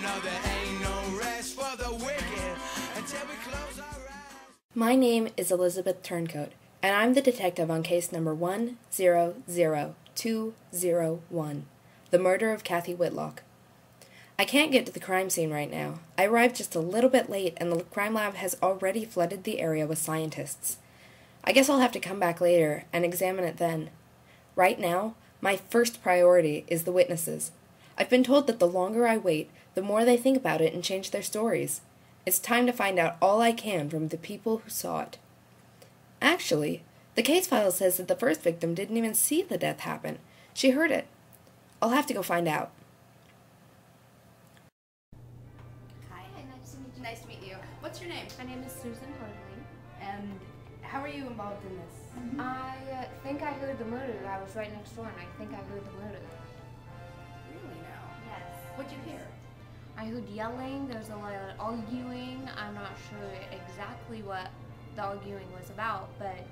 know there ain't no rest for the wicked until we close our eyes. My name is Elizabeth Turncoat, and I'm the detective on case number 100201, the murder of Cathy Whitlock. I can't get to the crime scene right now. I arrived just a little bit late, and the crime lab has already flooded the area with scientists. I guess I'll have to come back later and examine it then. Right now, my first priority is the witnesses. I've been told that the longer I wait, the more they think about it and change their stories. It's time to find out all I can from the people who saw it. Actually, the case file says that the first victim didn't even see the death happen. She heard it. I'll have to go find out. Hi, nice to meet you. What's your name? My name is Susan Heardilly. And how are you involved in this? I think I heard the murder. I was right next door, and I think I heard the murder. Really now? Yes. What'd you hear? I heard yelling. There's a lot of arguing. I'm not sure exactly what the arguing was about, but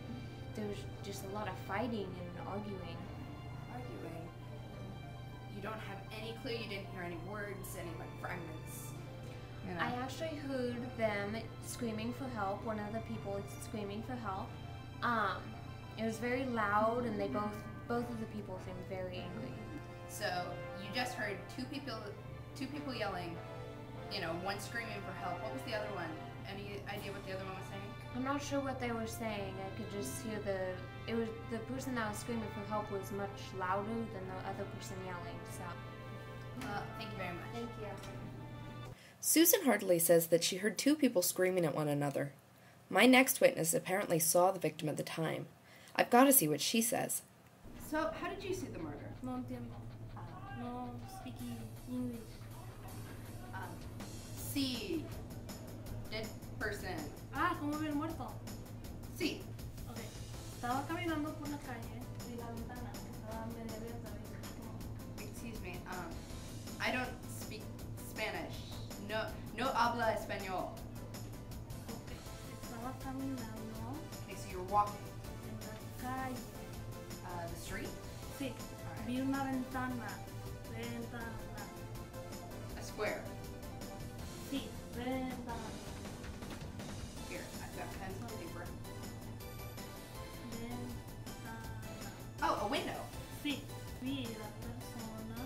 there was just a lot of fighting and arguing. Arguing? You don't have any clue? You didn't hear any words, any like fragments? You know? I actually heard them screaming for help. One of the people was screaming for help. It was very loud, and they both of the people seemed very angry. So you just heard two people yelling, you know, one screaming for help. What was the other one? Any idea what the other one was saying? I'm not sure what they were saying. I could just hear the person that was screaming for help was much louder than the other person yelling, so. Thank you very much. Thank you. Susan Heardilly says that she heard two people screaming at one another. My next witness apparently saw the victim at the time. I've got to see what she says. So, how did you see the murder? No entiendo. No speak English. See dead person. ¿Cómo ver muerto? Sí. Ok. Estaba caminando por la calle y la ventana estaba medio abierta. Excuse me. I don't speak Spanish. No habla español. Ok. Estaba caminando Okay, so you're walking. en la calle. The street? Sí. Alright. Vi una ventana. Ventana. A square. Sí. Ventana. Here, I've got pen and paper. Ventana. Oh, a window. Sí. Vi la persona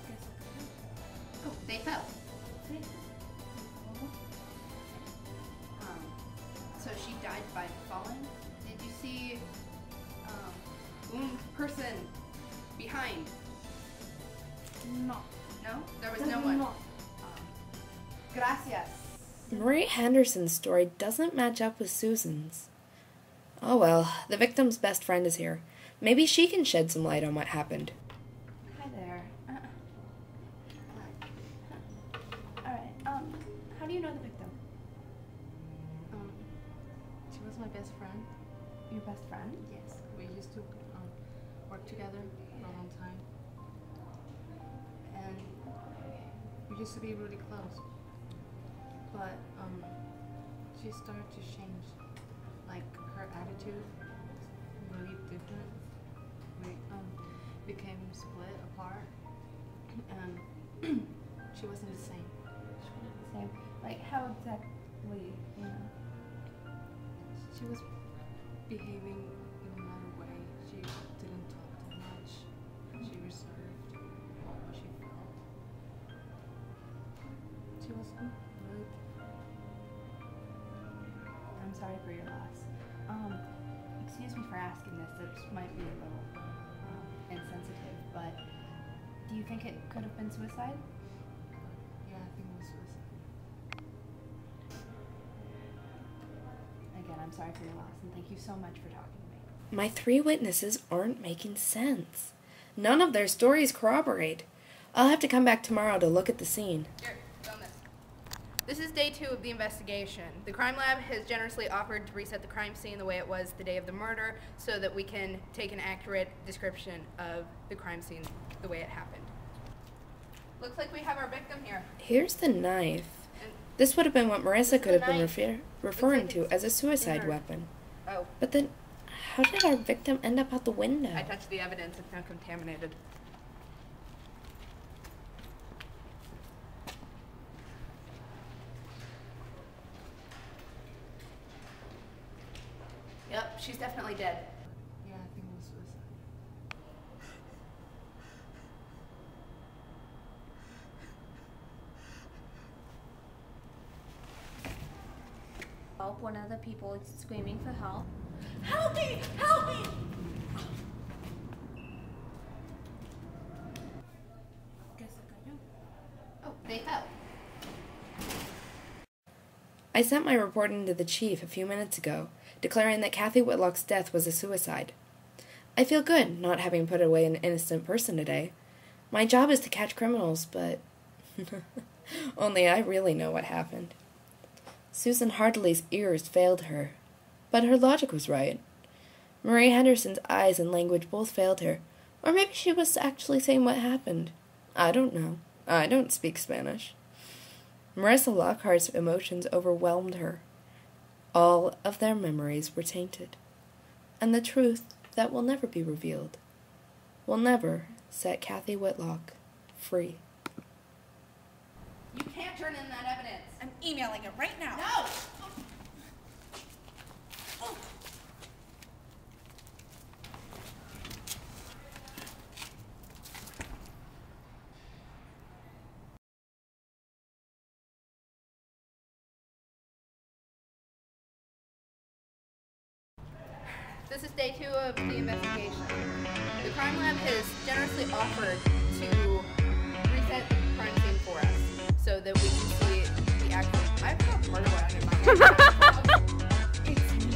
que se cayó. Oh, they fell. Sí. So she died by falling. Did you see one person behind? No. No? There was no one. No. Gracias. Marie Henderson's story doesn't match up with Susan's. Oh well, the victim's best friend is here. Maybe she can shed some light on what happened. Hi there. Alright, how do you know the victim? She was my best friend. Your best friend? Yes. We used to work together for a long time. And we used to be really close. But she started to change. Like her attitude was really different. We became split apart. And she wasn't the same. Same. Like, how exactly, you know? She was behaving in another way. She didn't talk that much. She reserved how she felt. She was really. I'm sorry for your loss. Excuse me for asking this. It might be a little insensitive, but do you think it could have been suicide? Yeah, I think it was suicide. Again, I'm sorry for your loss, and thank you so much for talking to me. My three witnesses aren't making sense. None of their stories corroborate. I'll have to come back tomorrow to look at the scene. Here, film this. This is day 2 of the investigation. The crime lab has generously offered to reset the crime scene the way it was the day of the murder so that we can take an accurate description of the crime scene the way it happened. Looks like we have our victim here. Here's the knife. And This would have been what Marissa could have been knife. referring Looks to like as a suicide her. weapon. Oh, But then, how did our victim end up out the window? I touched the evidence. It's now contaminated. probably dead. Yeah, I think it was suicide. Help. One of the people is screaming for help. Help me! Help me! Oh, they fell. I sent my report into the chief a few minutes ago, declaring that Cathy Whitlock's death was a suicide. I feel good not having put away an innocent person today. My job is to catch criminals, but only I really know what happened. Susan Heardilly's ears failed her, but her logic was right. Marie Henderson's eyes and language both failed her, or maybe she was actually saying what happened. I don't know. I don't speak Spanish. Marissa Lockhart's emotions overwhelmed her. All of their memories were tainted, and the truth that will never be revealed will never set Cathy Whitlock free. You can't turn in that evidence. I'm emailing it right now. No! This is day 2 of the investigation. The crime lab has generously offered to reset the crime scene for us so that we can see the actual. I've got murder weapon in my hand. It's me.